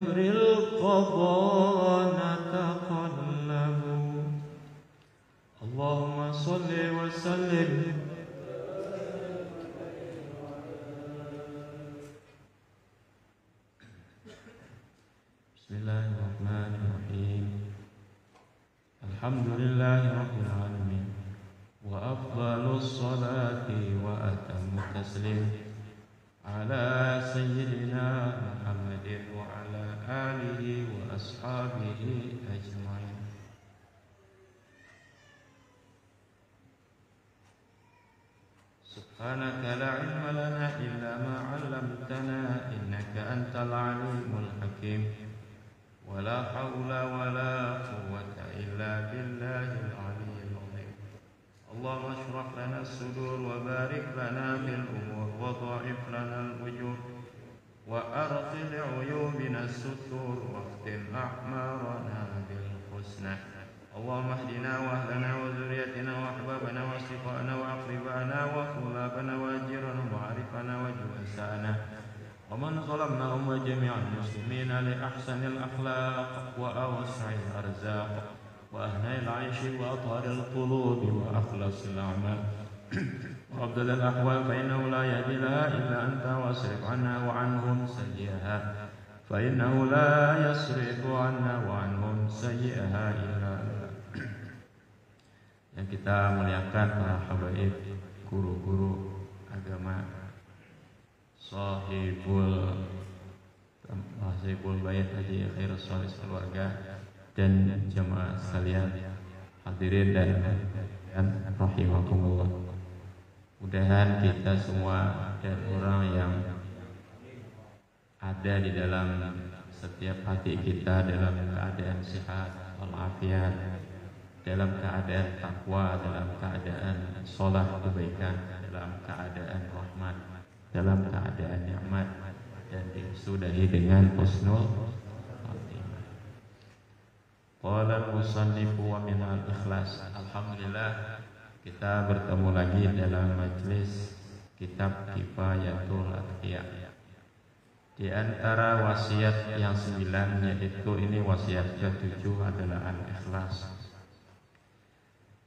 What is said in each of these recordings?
القضاء نتقلب اللهم صل وسلم بسم الله الرحمن الرحيم الحمد لله رب العالمين وأفضل الصلاة وأتم التسليم على سيدنا محمد وعلى آله وأصحابه أجمعين سبحانك لا علم لنا إلا ما علمتنا إنك أنت العليم الحكيم ولا حول ولا قوة إلا بالله العلي العظيم اللهم اشرح لنا الصدور وبارك لنا في الأمور وضاعف لنا الأجور وأرقل عيوبنا الستور واختم أعمارنا بالحسنى اللهم اهدنا واهلنا وذريتنا وأحبابنا وأصدقائنا وأقربائنا وطلابنا وأجيرنا ومعرفنا وجلسائنا ومن ظلمناهم وجميع المسلمين لأحسن الأخلاق وأوسع الأرزاق وأهنى العيش وأطهر القلوب وأخلص الأعمال وأفضل الأحوال فإنه لا يهدي لها إلا أنت واصرف عنا وعنهم سيئها فإنه لا يصرف عنا وعنهم سيئها إلا أنت. Yang kita muliakan para habaib, guru-guru agama, Sahibul Bait Haji Khairus Shalis keluarga dan jemaah sekalian hadirin dan rahimakumullah. Mudahan kita semua dan orang yang ada di dalam setiap hati kita dalam keadaan sehat walafiat, dalam keadaan takwa, dalam keadaan sholat kebaikan, dalam keadaan rahmat, dalam keadaan nikmat dan disudahi dengan husnul khatimah. Qala al-musannifu wa min al-ikhlas. Alhamdulillah kita bertemu lagi dalam majelis kitab Kifayatul Atqiya. Di antara wasiat yang 9 yaitu ini wasiat ke-7 adalah al-ikhlas.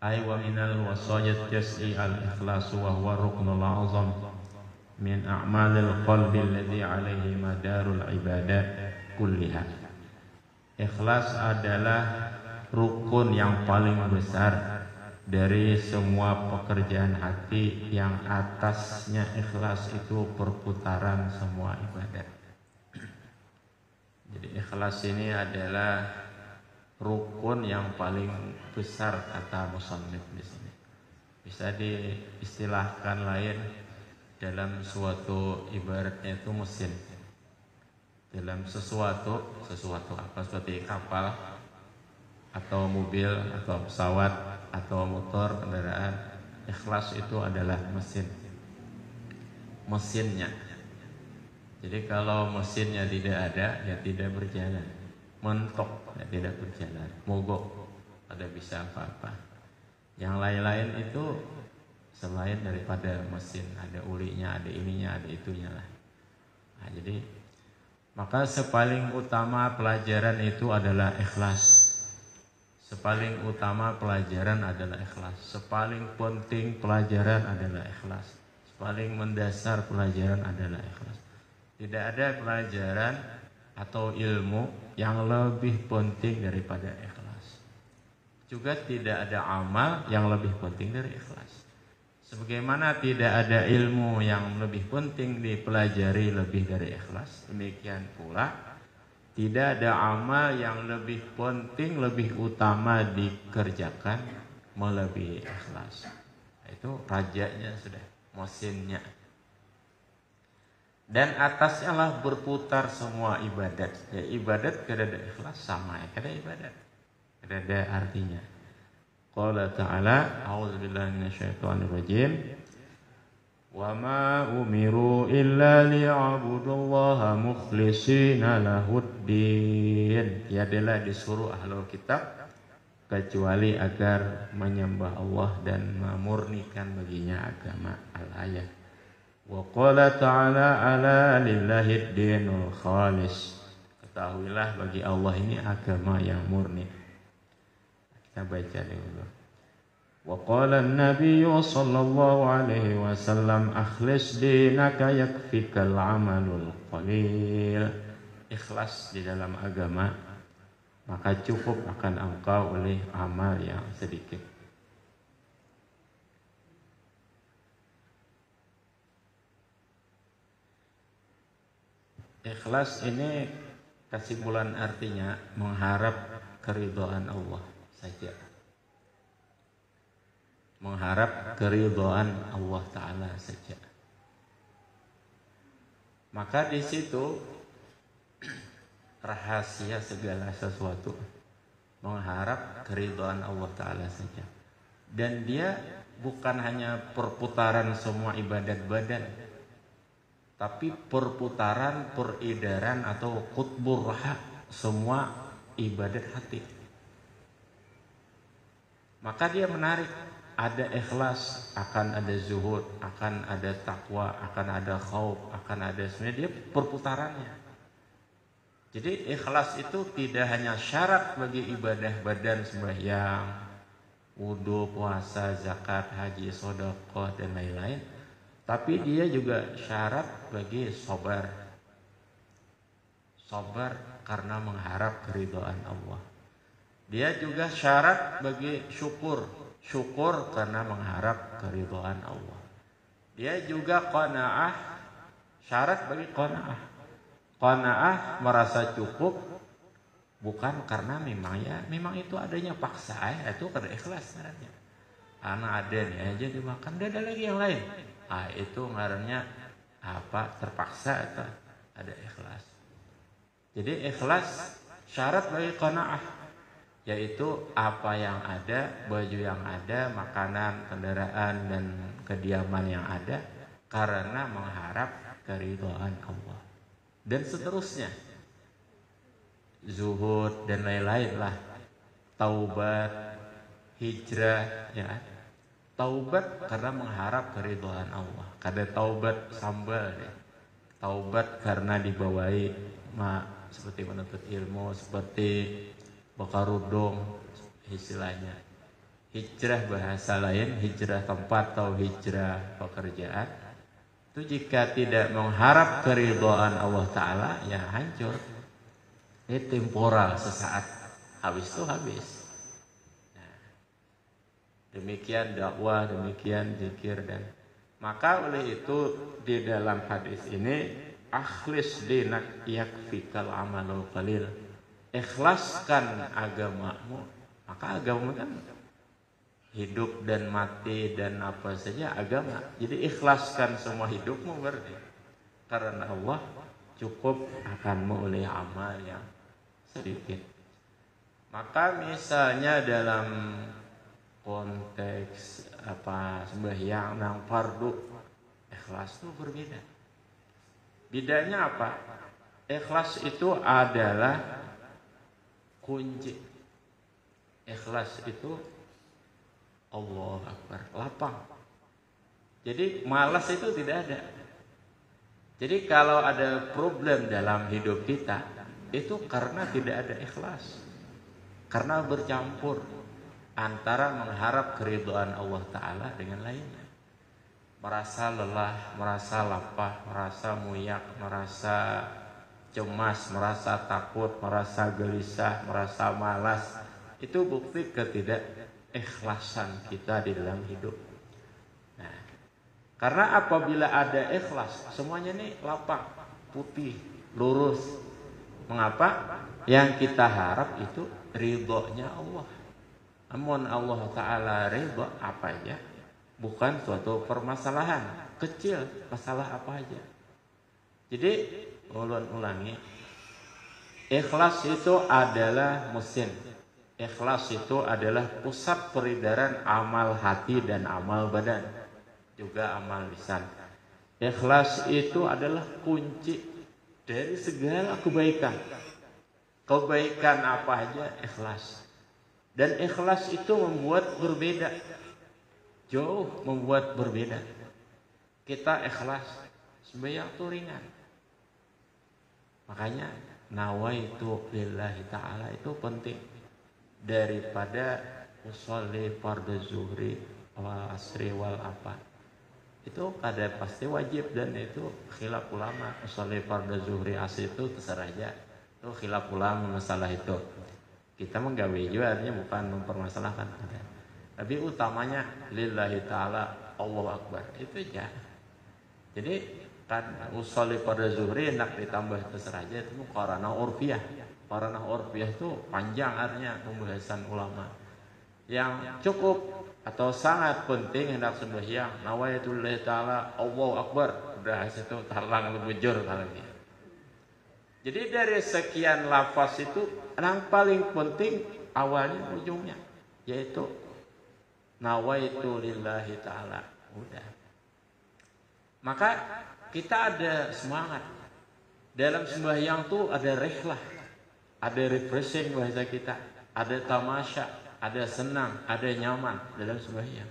Ay wa minal wasayat jas'i al-ikhlas wa huwa ruknul azam min a'malil qalbi alladhi alaihi madarul ibadat kulliha. Ikhlas adalah rukun yang paling besar dari semua pekerjaan hati yang atasnya ikhlas itu perputaran semua ibadat. Jadi ikhlas ini adalah rukun yang paling besar kata musannif di sini. Bisa diistilahkan lain dalam suatu ibaratnya itu mesin. Dalam sesuatu apa seperti kapal atau mobil atau pesawat atau motor kendaraan, ikhlas itu adalah mesinnya. Jadi kalau mesinnya tidak ada, ya tidak berjalan. Mentok, ya tidak berjalan. Mogok, ada bisa apa-apa. Yang lain-lain itu selain daripada mesin, ada ulinya, ada ininya, ada itunya lah. Nah, jadi maka sepaling utama pelajaran itu adalah ikhlas. Sepaling utama pelajaran adalah ikhlas. Sepaling penting pelajaran adalah ikhlas. Sepaling mendasar pelajaran adalah ikhlas. Tidak ada pelajaran atau ilmu yang lebih penting daripada ikhlas. Juga tidak ada amal yang lebih penting dari ikhlas. Sebagaimana tidak ada ilmu yang lebih penting dipelajari lebih dari ikhlas, demikian pula tidak ada amal yang lebih penting, lebih utama dikerjakan melebihi ikhlas. Itu rajanya sudah, mesinnya. Dan atasnya lah berputar semua ibadat. Ya, ibadat kada ada ikhlas sama ya, kada ibadat. Kada ada artinya. Qala ta'ala, a'udzubillahi minasyaitonirrajim. Wa ma umiru illa liya'budullaha mukhlishina lahuddin. Tiadalah disuruh ahlul kitab kecuali agar menyembah Allah dan memurnikan baginya agama. Al-ayat. Wa qala ta'ala ala lillahi dinul khalis. Ketahuilah bagi Allah ini agama yang murni. Kita baca dulu. Wa qala an-nabiy sallallahu alaihi wasallam akhlis dinaka yakfikal amalul qalil. Ikhlas di dalam agama maka cukup akan engkau oleh amal yang sedikit. Ikhlas ini kesimpulan artinya mengharap keridhaan Allah saja. Mengharap keridhaan Allah Ta'ala saja. Maka di situ rahasia segala sesuatu mengharap keridhaan Allah Ta'ala saja. Dan dia bukan hanya perputaran semua ibadat badan, tapi perputaran, peredaran atau qutbur raha semua ibadat hati. Maka dia menarik, ada ikhlas, akan ada zuhud, akan ada takwa, akan ada khauf, akan ada sebenarnya dia perputarannya. Jadi ikhlas itu tidak hanya syarat bagi ibadah badan sembahyang, wudu, puasa, zakat, haji, sedekah dan lain-lain, tapi dia juga syarat bagi sabar. Sabar karena mengharap keridhaan Allah. Dia juga syarat bagi syukur. Syukur karena mengharap keridhaan Allah. Dia juga qanaah, syarat bagi qanaah. Qanaah merasa cukup bukan karena memang itu adanya paksa, itu karena ikhlas sebenarnya. Karena ada nih aja dimakan, ada lagi yang lain. Itu ngarannya terpaksa atau ada ikhlas. Jadi ikhlas syarat bagi qanaah, yaitu apa yang ada, baju yang ada, makanan, kendaraan dan kediaman yang ada karena mengharap keridhaan Allah. Dan seterusnya, zuhud dan lain-lain lah, taubat, hijrah, ya. Taubat karena mengharap keridhaan Allah. Kada taubat sambal ya. Taubat karena dibawahi seperti menuntut ilmu, seperti bakarudung istilahnya. Hijrah bahasa lain, hijrah tempat atau hijrah pekerjaan. Itu jika tidak mengharap keridhaan Allah Ta'ala, ya hancur. Ini temporal, sesaat. Habis itu habis. Nah, demikian dakwah, demikian zikir dan maka oleh itu di dalam hadis ini akhlis dinak yakfikal amalul qalil. Ikhlaskan agamamu, maka agama kan hidup dan mati dan apa saja agama. Jadi ikhlaskan semua hidupmu berarti. Karena Allah cukup akanmu oleh amal yang sedikit. Maka misalnya dalam konteks sembahyang nang fardu, ikhlas itu berbeda. Bedanya apa? Ikhlas itu adalah kunci. Ikhlas itu Allah Akbar, lapang. Jadi malas itu tidak ada. Jadi kalau ada problem dalam hidup kita, itu karena tidak ada ikhlas. Karena bercampur antara mengharap keridhaan Allah Ta'ala dengan lainnya. Merasa lelah, merasa lapah, merasa muyak, merasa cemas, merasa takut, merasa gelisah, merasa malas. Itu bukti ketidakikhlasan kita di dalam hidup. Nah, karena apabila ada ikhlas, semuanya ini lapang, putih, lurus. Mengapa? Yang kita harap itu ridhonya Allah. Namun Allah Ta'ala ridho apa aja, bukan suatu permasalahan kecil, masalah apa aja. Jadi ulangi, ikhlas itu adalah mesin. Ikhlas itu adalah pusat peredaran amal hati dan amal badan, juga amal lisan. Ikhlas itu adalah kunci dari segala kebaikan. Kebaikan apa aja ikhlas. Dan ikhlas itu membuat berbeda. Jauh membuat berbeda. Kita ikhlas sembahyang itu ringan. Makanya nawaitu lillahi ta'ala itu penting daripada usolli fardhu zuhri wal asri wal apa. Itu kada pasti wajib dan itu khilaf ulama. Usolli fardhu zuhri asri itu terserah aja. Itu khilaf ulama masalah itu. Kita menggawe juga artinya bukan mempermasalahkan. Tapi utamanya lillahi ta'ala Allahu Akbar. Itu aja. Jadi kan usolli fardhu zuhri nak ditambah terserah aja itu qarana urfiyah. Qarana urfiyah itu panjang artinya pembahasan ulama. Yang cukup atau sangat penting hendak sembahyang nawaitu lillahi ta'ala Allahu Akbar. Udah situ talang bujur kalau ini. Jadi dari sekian lafaz itu yang paling penting awalnya ujungnya yaitu nawaitu lillahi ta'ala. Udah. Maka kita ada semangat. Dalam sembahyang tuh ada rihlah, ada refreshing bahasa kita, ada tamasya, ada senang, ada nyaman dalam sembahyang.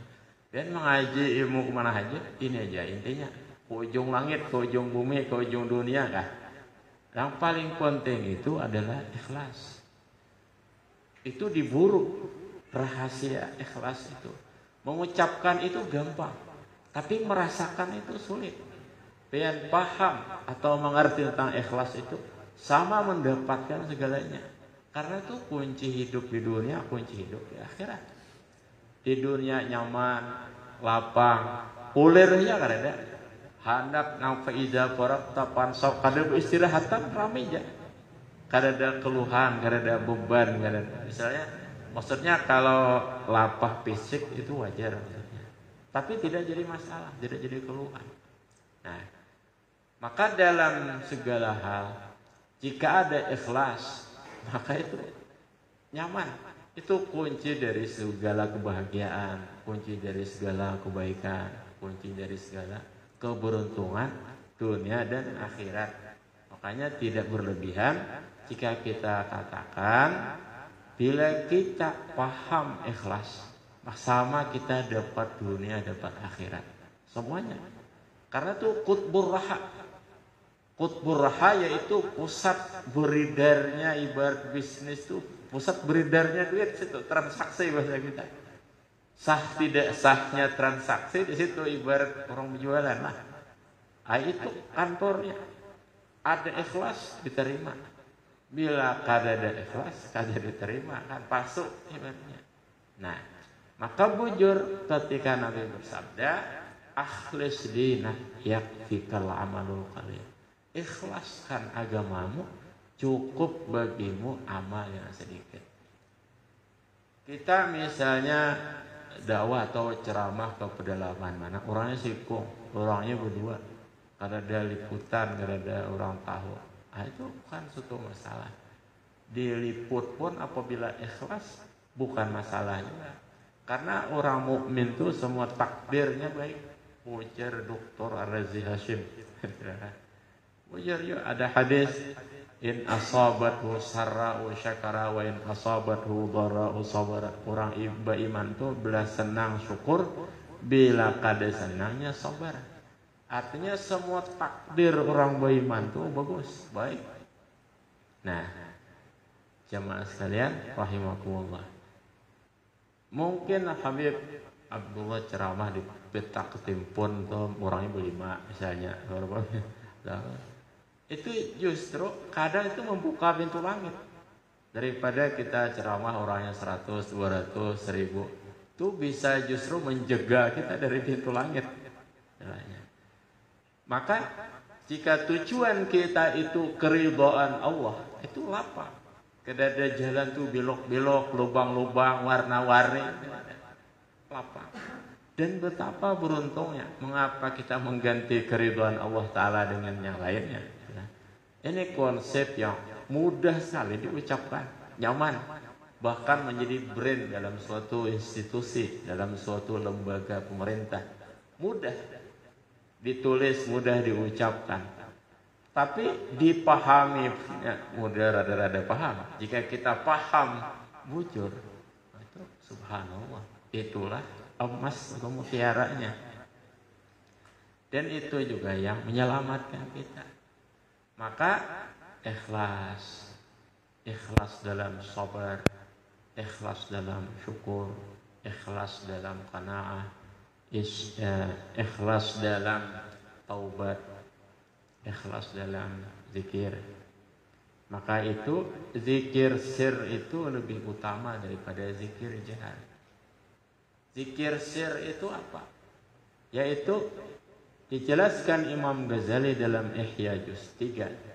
Dan mengaji ilmu kemana aja, ini aja intinya. Ke ujung langit, ke ujung bumi, ke ujung dunia kah? Yang paling penting itu adalah ikhlas. Itu diburu rahasia ikhlas itu. Mengucapkan itu gampang, tapi merasakan itu sulit. Pian paham atau mengerti tentang ikhlas itu sama mendapatkan segalanya. Karena itu kunci hidup di dunia, kunci hidup di akhirat. Di dunia nyaman, lapang, ulirnya kan ada. Hendak nang faida farak tapan sok kada istirahatan rame aja. Kada ada keluhan, kada ada beban, kada ada. Maksudnya kalau lapah fisik itu wajar maksudnya. Tapi tidak jadi masalah, tidak jadi keluhan. Nah, maka dalam segala hal jika ada ikhlas maka itu nyaman. Itu kunci dari segala kebahagiaan, kunci dari segala kebaikan, kunci dari segala keberuntungan dunia dan akhirat. Makanya tidak berlebihan jika kita katakan bila kita paham ikhlas sama kita dapat dunia dapat akhirat semuanya. Karena itu qutbur raha. Qutbur raha yaitu pusat beredarnya ibarat bisnis itu pusat beredarnya duit situ transaksi bahasa kita. Sah tidak sahnya transaksi di situ ibarat orang berjualan lah. Itu kantornya. Ada ikhlas diterima. Bila kada ada ikhlas kada diterima kan pasuk ibaratnya. Nah, maka bujur ketika Nabi bersabda akhlis dinah yakfikal amalul qalil. Ikhlaskan agamamu, cukup bagimu amal yang sedikit. Kita misalnya dakwah atau ceramah ke pedalaman mana, orangnya sikung, orangnya berdua, kada ada liputan, kada ada orang tahu. Itu bukan suatu masalah. Diliput pun apabila ikhlas bukan masalah juga. Karena orang mukmin itu semua takdirnya baik. Ujar Dr. Ar-Razi Hashim. Ujar ya ada hadis in asabathu sarra'u syakara wa in asabathu dharra'u sabara. Orang iman tuh bila senang syukur, bila kada senangnya sabar. Artinya semua takdir orang beriman tuh bagus, baik. Nah, jamaah sekalian rahimakumullah. Mungkin Habib Abdullah ceramah di petak ketimpun tuh orangnya berlima misalnya. Itu justru kadang itu membuka pintu langit. Daripada kita ceramah orangnya 100, 200, 1000, itu bisa justru menjaga kita dari pintu langit. Maka jika tujuan kita itu keridhaan Allah, itu lapang. Kada ada jalan tuh belok-belok, lubang-lubang, warna-warni, lapang. Dan betapa beruntungnya mengapa kita mengganti keridhaan Allah Ta'ala dengan yang lainnya. Ini konsep yang mudah sekali diucapkan, nyaman, bahkan menjadi brand dalam suatu institusi, dalam suatu lembaga pemerintah. Mudah ditulis, mudah diucapkan. Tapi dipahami, ya, mudah rada-rada paham. Jika kita paham, bujur, itu subhanallah, itulah emas atau mutiaranya. Dan itu juga yang menyelamatkan kita. Maka ikhlas. Ikhlas dalam sabar, ikhlas dalam syukur, ikhlas dalam qanaah, ikhlas dalam taubat, ikhlas dalam zikir. Maka itu zikir sir itu lebih utama daripada zikir jahar. Zikir sir itu apa? Yaitu dijelaskan Imam Ghazali dalam Ihya Juz 3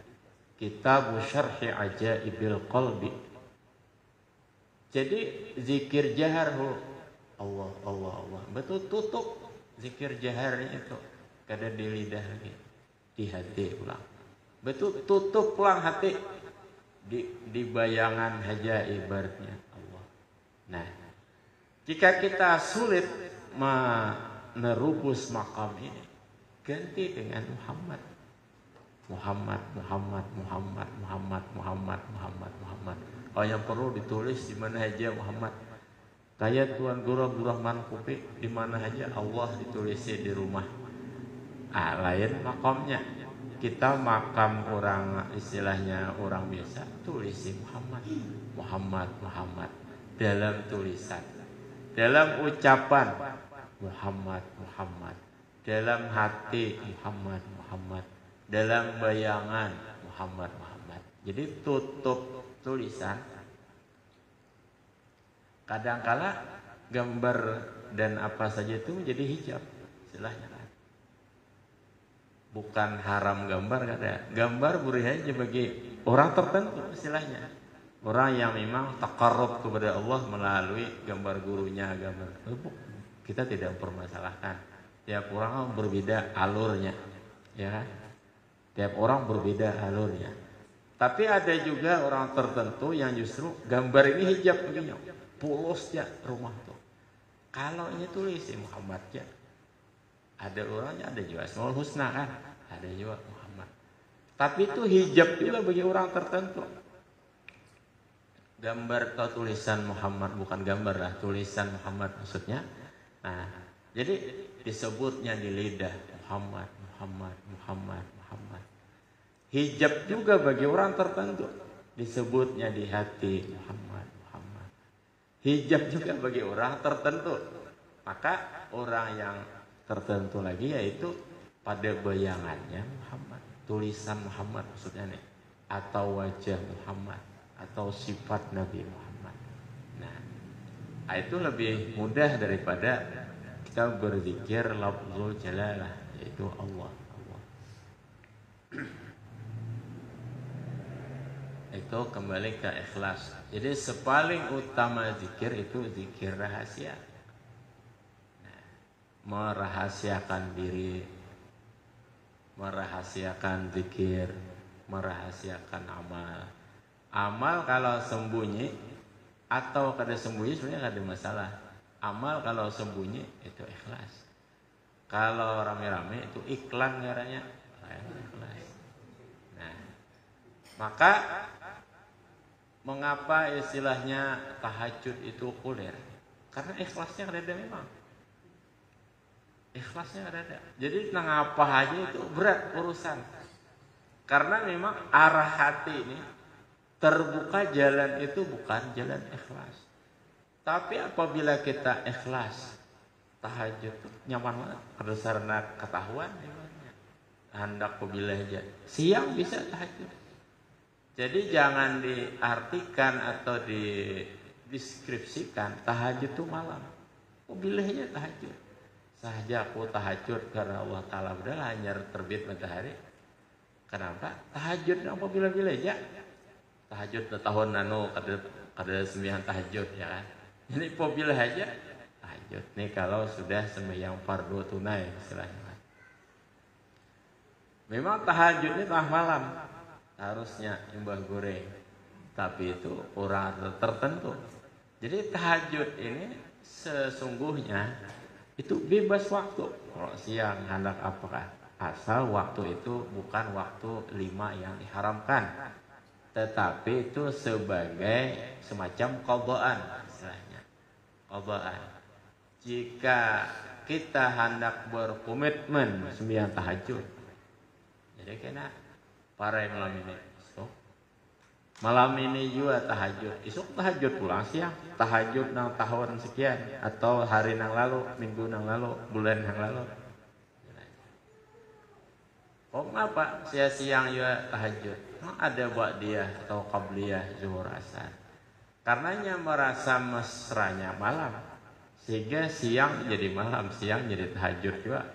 Kitab Syarhi Ajaibil Qalbi. Jadi zikir jahar Allah Allah Allah, betul tutup zikir jaharnya itu kada di lidah lagi, di hati pulang. Betul tutup pulang hati di bayangan haja ibaratnya Allah. Nah, jika kita sulit menerubus makam ini, ganti dengan Muhammad. Muhammad, Muhammad, Muhammad, Muhammad, Muhammad, Muhammad, Muhammad. Oh, yang perlu ditulis di mana aja Muhammad. Kayak Tuan Guru Abdurrahman Kupi, di mana aja Allah ditulisnya di rumah. Lain makamnya. Kita makam orang istilahnya orang biasa, tulisi Muhammad, Muhammad, Muhammad dalam tulisan, dalam ucapan Muhammad, Muhammad, dalam hati Muhammad, Muhammad. Dalam bayangan Muhammad Muhammad. Jadi tutup tulisan. Kadangkala gambar dan apa saja itu menjadi hijab, istilahnya kan. Bukan haram gambar, kada. Gambar boleh aja bagi orang tertentu, istilahnya. Orang yang memang taqarrub kepada Allah melalui gambar gurunya, gambar. Kita tidak mempermasalahkan. Tiap orang berbeda alurnya, ya kan? Tiap orang berbeda alurnya. Tapi ada juga orang tertentu yang justru gambar ini hijab begini. Polos ya rumah tuh. Kalau ini tulis Muhammad ya. Ada orangnya, ada juga Asmaul Husna kan. Ada juga Muhammad. Tapi itu hijab juga bagi orang tertentu. Gambar atau tulisan Muhammad, bukan gambar lah, tulisan Muhammad maksudnya. Nah, jadi disebutnya di lidah Muhammad, Muhammad, Muhammad, Muhammad. Hijab juga bagi orang tertentu, disebutnya di hati Muhammad, Muhammad. Hijab juga bagi orang tertentu. Maka orang yang tertentu lagi yaitu pada bayangannya Muhammad, tulisan Muhammad maksudnya nih, atau wajah Muhammad, atau sifat Nabi Muhammad. Nah, itu lebih mudah daripada kita berzikir lafzul jalalah, yaitu Allah. Itu kembali ke ikhlas. Jadi sepaling utama zikir itu zikir rahasia. Nah, merahasiakan diri, merahasiakan zikir, merahasiakan amal. Amal kalau sembunyi atau kada sembunyi sebenarnya kada masalah. Amal kalau sembunyi itu ikhlas. Kalau rame-rame itu iklan caranya. Ikhlas. Nah, maka mengapa istilahnya tahajud itu populer? Karena ikhlasnya ada memang. Ikhlasnya ada. Jadi nang apa aja itu berat urusan. Karena memang arah hati ini terbuka jalan itu bukan jalan ikhlas. Tapi apabila kita ikhlas, tahajud itu nyaman banget. Berdasarkan ketahuan hendak apabila aja siang bisa tahajud. Jadi jangan diartikan atau dideskripsikan tahajud itu malam. Bilahnya tahajud. Sahaja aku tahajud karena Allah Ta'ala udah hanyar terbit matahari. Kenapa? Tahajud apa bila-bila aja. Tahajud tahun nano kada sembahyang tahajud ya kan. Jadi apabila aja tahajud. Nih kalau sudah sembahyang fardu tunai istilahnya. Memang tahajud ini tengah malam. Harusnya imbah goreng, tapi itu orang tertentu. Jadi tahajud ini sesungguhnya itu bebas waktu. Kalau siang hendak apakah, asal waktu itu bukan waktu 5 yang diharamkan, tetapi itu sebagai semacam qadaan istilahnya. Qadaan. Jika kita hendak berkomitmen sembahyang tahajud, jadi kena para malam ini, so Malam ini juga tahajud, esok tahajud pulang siang, tahajud nang tahun sekian atau hari nang lalu, minggu nang lalu, bulan nang lalu. Oh apa siang juga tahajud? Ada buat dia atau qabliyah zuhur asar. Karenanya merasa mesranya malam, sehingga siang jadi malam, siang jadi tahajud juga.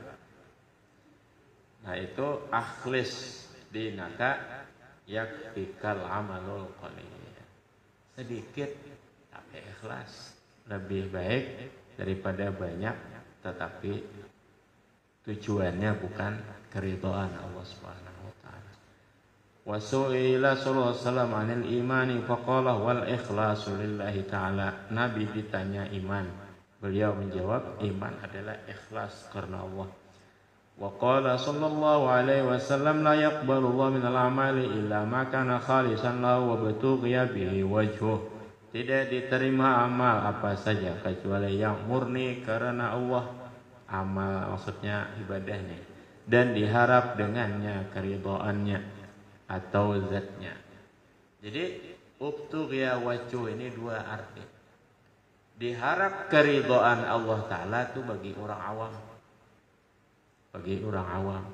Nah itu akhlis dinaka yakfikal amalul qalil. Sedikit tapi ikhlas lebih baik daripada banyak tetapi tujuannya bukan keridhaan Allah Subhanahu wa taala. Wa su'ila sallallahu alaihi wasallam 'anil imani faqala wal ikhlasu lillahi ta'ala. Nabi ditanya iman, beliau menjawab iman adalah ikhlas karena Allah. Wa qala sallallahu alaihi wasallam la yaqbalu Allah minal amali illa ma kana khalisan lahu wa batughiya bihi wajhuh. Tidak diterima amal apa saja kecuali yang murni karena Allah. Amal maksudnya ibadahnya dan diharap dengannya keridhaannya atau zatnya. Jadi ubtughiya wajhuh ini dua arti. Diharap keridhaan Allah Ta'ala itu bagi orang awam. Bagi orang awam,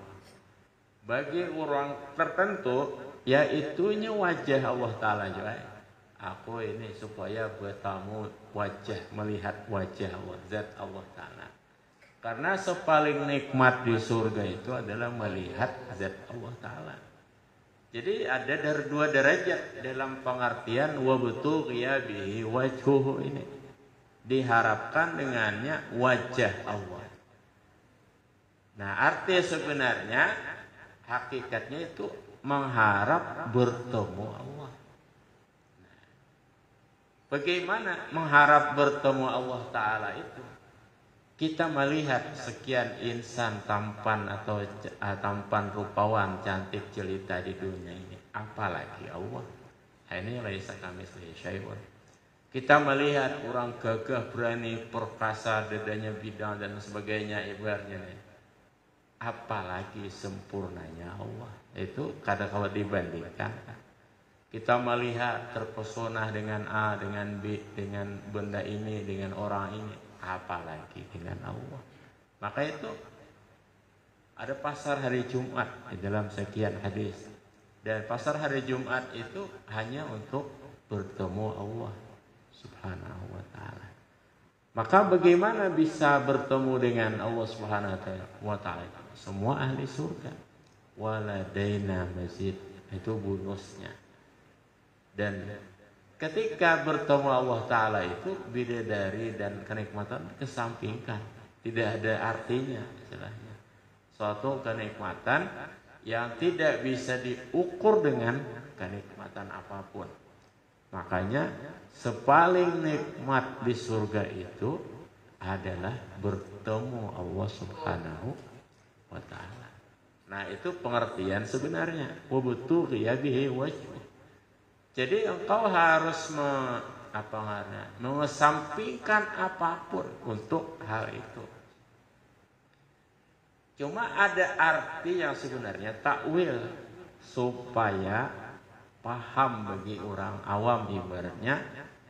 bagi orang tertentu, yaitunya wajah Allah Ta'ala juga. Aku ini supaya bertamu wajah, melihat wajah Allah, zat Allah Ta'ala. Karena sepaling nikmat di surga itu adalah melihat zat Allah Ta'ala. Jadi ada dari dua derajat dalam pengertian wabtughiya bihi wajhuhu ini. Diharapkan dengannya wajah Allah. Nah arti sebenarnya hakikatnya itu mengharap bertemu Allah. Nah, bagaimana mengharap bertemu Allah Ta'ala itu? Kita melihat sekian insan tampan atau tampan rupawan cantik jelita di dunia ini. Apalagi Allah. Ini laisa kamitslihi syai'un. Kita melihat orang gagah berani perkasa dadanya bidang dan sebagainya ibaratnya. Apalagi sempurnanya Allah. Itu kadang kalau dibandingkan kita melihat terpesona dengan A, dengan B, dengan benda ini, dengan orang ini, apalagi dengan Allah. Maka itu ada pasar hari Jumat di dalam sekian hadis. Dan pasar hari Jumat itu hanya untuk bertemu Allah Subhanahu wa ta'ala. Maka bagaimana bisa bertemu dengan Allah Subhanahu wa ta'ala? Semua ahli surga. Waladaina mazid, itu bonusnya. Dan ketika bertemu Allah Ta'ala itu bidadari dan kenikmatan kesampingkan. Tidak ada artinya istilahnya. Suatu kenikmatan yang tidak bisa diukur dengan kenikmatan apapun. Makanya sepaling nikmat di surga itu adalah bertemu Allah Subhanahu wa ta'ala. Nah itu pengertian sebenarnya. Wabtughiya bihi wajhuh. Jadi engkau harus mengesampingkan apapun untuk hal itu. Cuma ada arti yang sebenarnya takwil supaya paham bagi orang awam ibaratnya.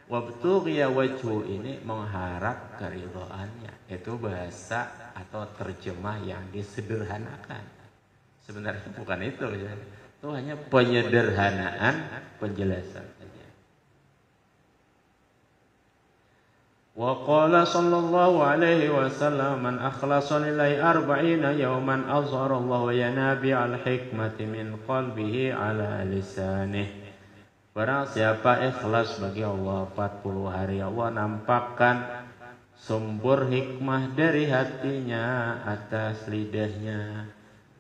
Wabtughiya wajhu ini mengharap keridhaannya. Itu bahasa atau terjemah yang disederhanakan. Sebenarnya bukan itu ya. Itu hanya penyederhanaan penjelasan saja. Wa qala sallallahu alaihi wasallam man akhlasa lillahi 40 yawman azhara Allah yanabi al-hikmati min qalbihi ala lisanihi. Barang siapa ikhlas bagi Allah 40 hari, Allah nampakkan sumber hikmah dari hatinya atas lidahnya.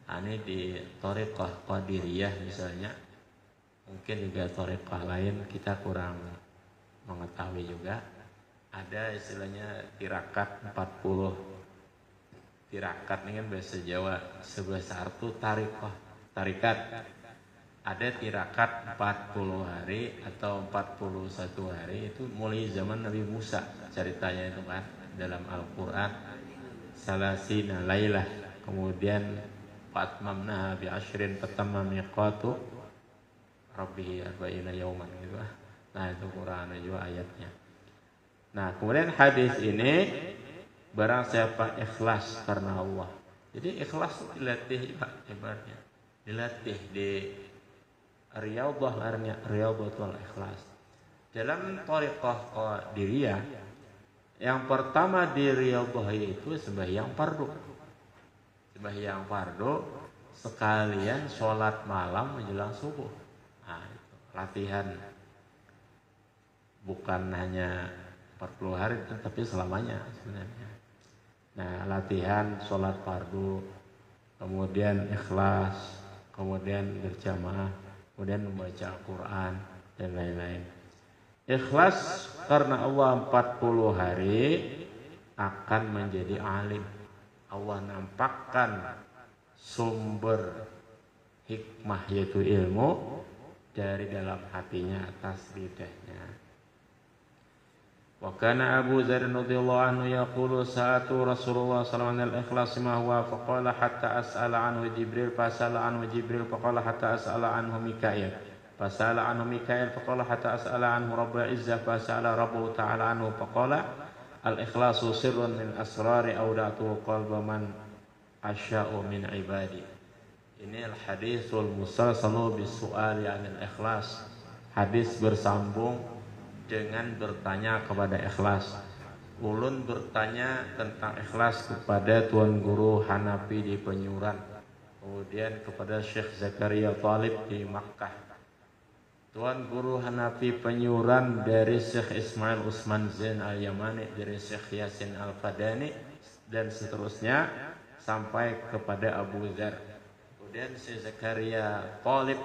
Ini di thariqah Qadiriyah misalnya. Mungkin juga thariqah lain kita kurang mengetahui juga. Ada istilahnya tirakat 40. Tirakat ini kan bahasa Jawa, sebahasa artu tarikat. Ada tirakat 40 hari atau 41 hari itu mulai zaman Nabi Musa. Ceritanya itu kan dalam Al-Quran. Salasina laylah. Kemudian Fatmamna bi ashrin fatamma miqatu rabbihi arba'ina yauman gitu. Nah itu Quran juga ayatnya. Nah kemudian hadis ini barang siapa ikhlas karena Allah. Jadi ikhlas dilatih Pak ibaratnya. Dilatih di riyadhah larnya riyadhatul ikhlas. Dalam thariqah qadiriyah yang pertama di riyadhah itu sembahyang fardu. Sembahyang fardu sekalian sholat malam menjelang subuh. Nah, itu latihan bukan hanya 40 hari tapi selamanya sebenarnya. Nah, latihan sholat fardu, kemudian ikhlas, kemudian berjamaah, kemudian membaca Al-Quran dan lain-lain. Ikhlas karena Allah 40 hari akan menjadi alim. Allah nampakkan sumber hikmah yaitu ilmu dari dalam hatinya atas lidahnya. Wa kana Abu Dzar radhiyallahu anhu yaqulu sa'atu Rasulullah sallallahu alaihi al-ikhlas ma huwa faqala hatta as'ala anhu Jibril fasala anhu Jibril faqala hatta as'ala anhu Mikail fasala anhu Mikail faqala hatta as'ala anhu Rabbul Izzah fasala Rabbuhu ta'ala anhu faqala al-ikhlasu sirrun min asrari awdatu qalba man asya'u min ibadi. Ini al-hadithul musalsalu bis-su'ali 'anil ikhlas. Hadis bersambung dengan bertanya kepada ikhlas. Ulun bertanya tentang ikhlas kepada Tuan Guru Hanafi di Penyuran, kemudian kepada Syekh Zakaria Talib di Makkah. Tuan Guru Hanafi Penyuran dari Syekh Ismail Usman Zain Al-Yamani, dari Syekh Yasin Al-Qadani, dan seterusnya sampai kepada Abu Dzar. Kemudian Syekh Zakaria Talib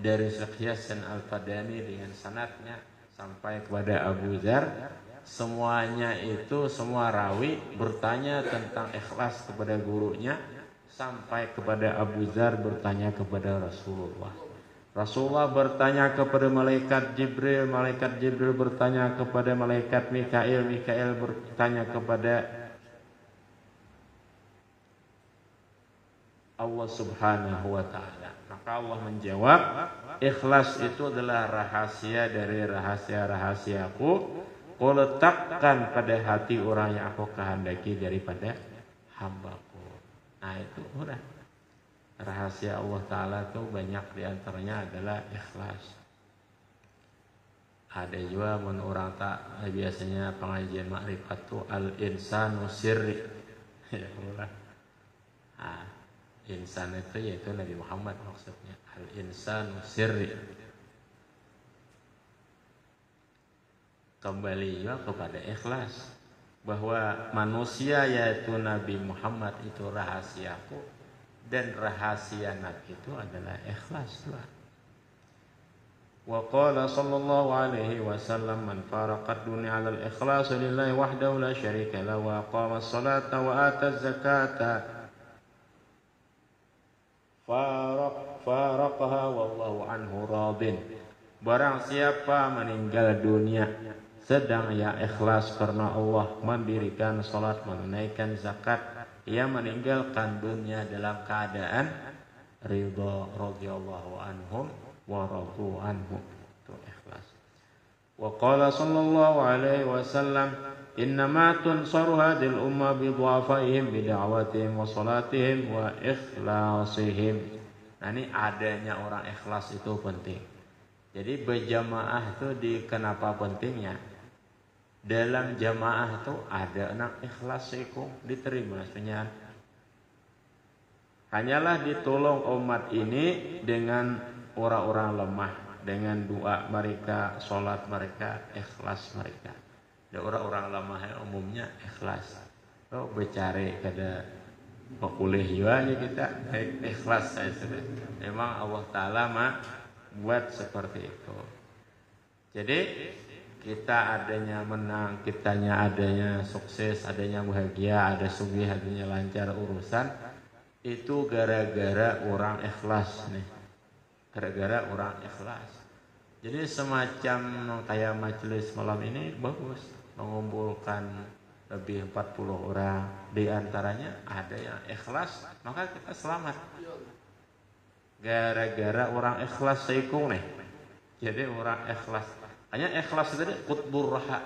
dari Syekh Yasin Al-Qadani dengan sanadnya sampai kepada Abu Dzar. Semuanya itu semua rawi bertanya tentang ikhlas kepada gurunya sampai kepada Abu Dzar bertanya kepada Rasulullah. Rasulullah bertanya kepada malaikat Jibril, malaikat Jibril bertanya kepada malaikat Mikail, Mikail bertanya kepada Allah Subhanahu wa ta'ala. Maka Allah menjawab, ikhlas itu adalah rahasia dari rahasia-rahasiaku. Ku letakkan pada hati orang yang aku kehendaki daripada hambaku. Nah itu udah. Rahasia Allah Ta'ala itu banyak diantaranya adalah ikhlas. Ada juga orang tak biasanya pengajian makrifat itu al-insanu sirri. Ya udah. Nah, insan itu yaitu Nabi Muhammad maksudnya. Al-insanu sirri. Kembali juga kepada ikhlas, bahwa manusia yaitu Nabi Muhammad itu rahasiaku, dan rahasia Nabi itu adalah ikhlas. Wa qala sallallahu alaihi wasallam man faraqad dunya 'ala al-ikhlas lillahi wahdahu la syarika lahu wa aqama as-salata wa ata az-zakata faraqaha wallahu anhu radin. Barang siapa meninggal dunia sedang ia ikhlas karena Allah, mendirikan salat, menunaikan zakat, ia meninggalkan dunia dalam keadaan ridha radhiyallahu anhum wa radu anhu. Itu ikhlas. Wa qala sallallahu alaihi wasallam innama tunsaru hadhil umma bi dhu'afaihim bi da'watihim wa salatihim wa ikhlasihim. Nah ini adanya orang ikhlas itu penting. Jadi berjamaah itu kenapa pentingnya? Dalam jamaah itu ada anak ikhlas itu diterima sebenarnya. Hanyalah ditolong umat ini dengan orang-orang lemah, dengan doa mereka, sholat mereka, ikhlas mereka. Ada orang-orang lemah yang umumnya ikhlas. Oh bercari kada kuliah juga aja kita ikhlas saya sudah. Memang Allah Ta'ala buat seperti itu. Jadi kita adanya menang, kitanya adanya sukses, adanya bahagia, ada sugih, adanya lancar urusan, itu gara-gara orang ikhlas nih. Gara-gara orang ikhlas. Jadi semacam kayak majelis malam ini bagus, mengumpulkan lebih 40 orang, di antaranya ada yang ikhlas, maka kita selamat. Gara-gara orang ikhlas seikung nih. Jadi orang ikhlas. Hanya ikhlas itu qutbur raha.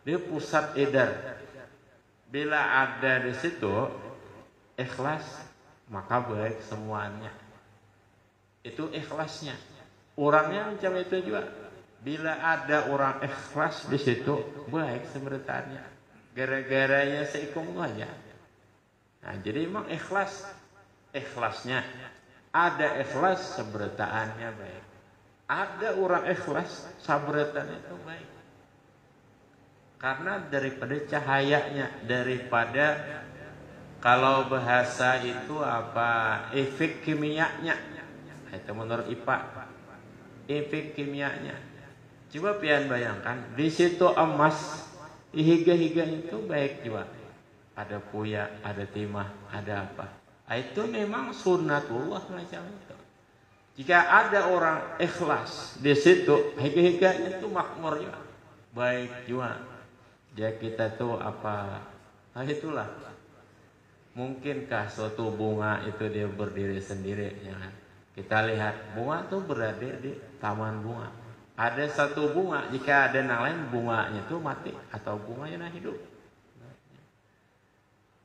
Dia pusat edar. Bila ada di situ ikhlas, maka baik semuanya. Itu ikhlasnya. Orangnya macam itu juga. Bila ada orang ikhlas di situ, baik sebenarnya. Gara-garanya seikung aja. Nah, jadi memang ikhlasnya. Ada ikhlas sebertaannya baik. Ada orang ikhlas sabratan itu baik. Karena daripada cahayanya, daripada kalau bahasa itu apa efek kimianya, itu menurut IPA efek kimianya. Coba pian bayangkan di situ emas, higa-higa itu baik juga. Ada puya, ada timah, ada apa. Itu memang sunnatullah macam itu. Jika ada orang ikhlas di situ, higa-higanya itu makmur juga, baik juga. Jadi kita tuh apa? Nah itulah. Mungkinkah suatu bunga itu dia berdiri sendiri? Ya kan? Kita lihat bunga tuh berada di taman bunga. Ada satu bunga, jika ada yang lain bunganya itu mati atau bunganya hidup.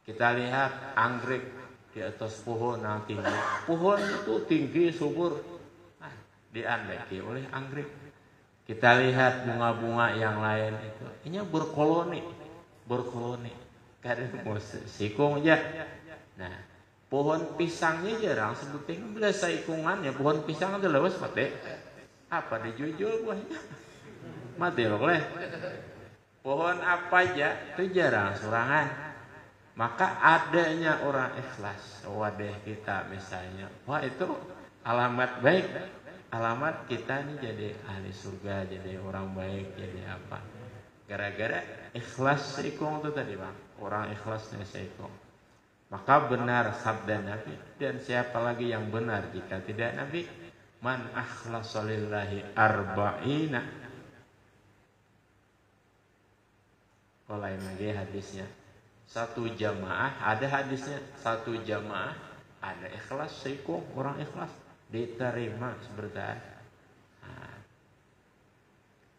Kita lihat anggrek di atas pohon yang tinggi. Pohon itu tinggi subur, diandeki oleh anggrek. Kita lihat bunga-bunga yang lain itu, ini berkoloni, kadang mau sikung aja. Nah, pohon pisangnya jarang sebutin, bila seikungannya pohon pisang itu lewas mati. Apa dijual buahnya? Mati loh leh. Pohon apa aja itu jarang surangan. Maka adanya orang ikhlas, wadah kita misalnya, wah itu alamat baik. Alamat kita nih jadi ahli surga, jadi orang baik, jadi apa? Gara-gara ikhlas seikung itu tadi bang, orang ikhlasnya seikung. Maka benar sabda Nabi, dan siapa lagi yang benar jika tidak Nabi? Man akhlasa lillahi arba'ina. Lain lagi hadisnya. Satu jamaah, ada hadisnya. Satu jamaah, ada ikhlas seikung, orang ikhlas. Diterima seberdaan. Nah,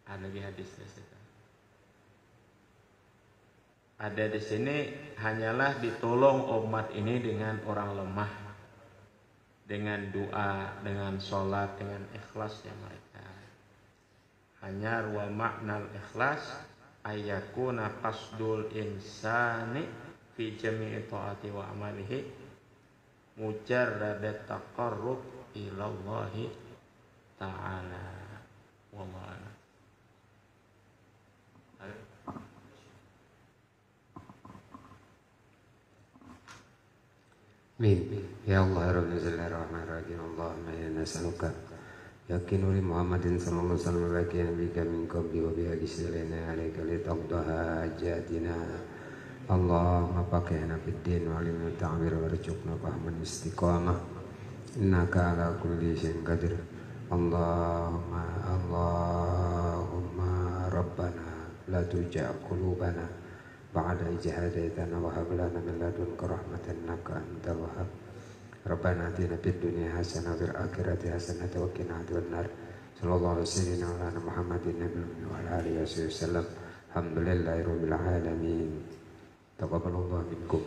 ada di hadis di situ. Ada di sini hanyalah ditolong umat ini dengan orang lemah, dengan doa, dengan sholat, dengan ikhlasnya mereka. Hanya wa makna ikhlas ayakuna qasdul insani fi jami'i ta'ati wa amalihi mujarradat taqarrub ilallahi ta'ala. Wallahu Amin. Ya Allah, ya Rabbi, Bismillahirrahmanirrahim. Allahumma inna nas'aluka yakinu li Muhammadin sallallahu alaihi wasallam wa yakinu bika min qabli wa biha gisirina alaika li taqdaha hajatina. Allahumma faqihna fid din wa alimna ta'mir wa rzuqna fahman istiqamah. Innaka ala kulli syai'in qadir. Allahumma Rabbana la tujaa qulubana ba'da idh hadaitana wa hab lana min ladunka rahmatan innaka antal wahhab. Rabbana atina fid dunya hasanah wa fil akhirati hasanah wa qina adzabannar. Sallallahu alaihi wa sallam Muhammadin nabiyyi wa ala alihi wasallam. Alhamdulillahirabbil alamin. Taqabbalallahu minkum.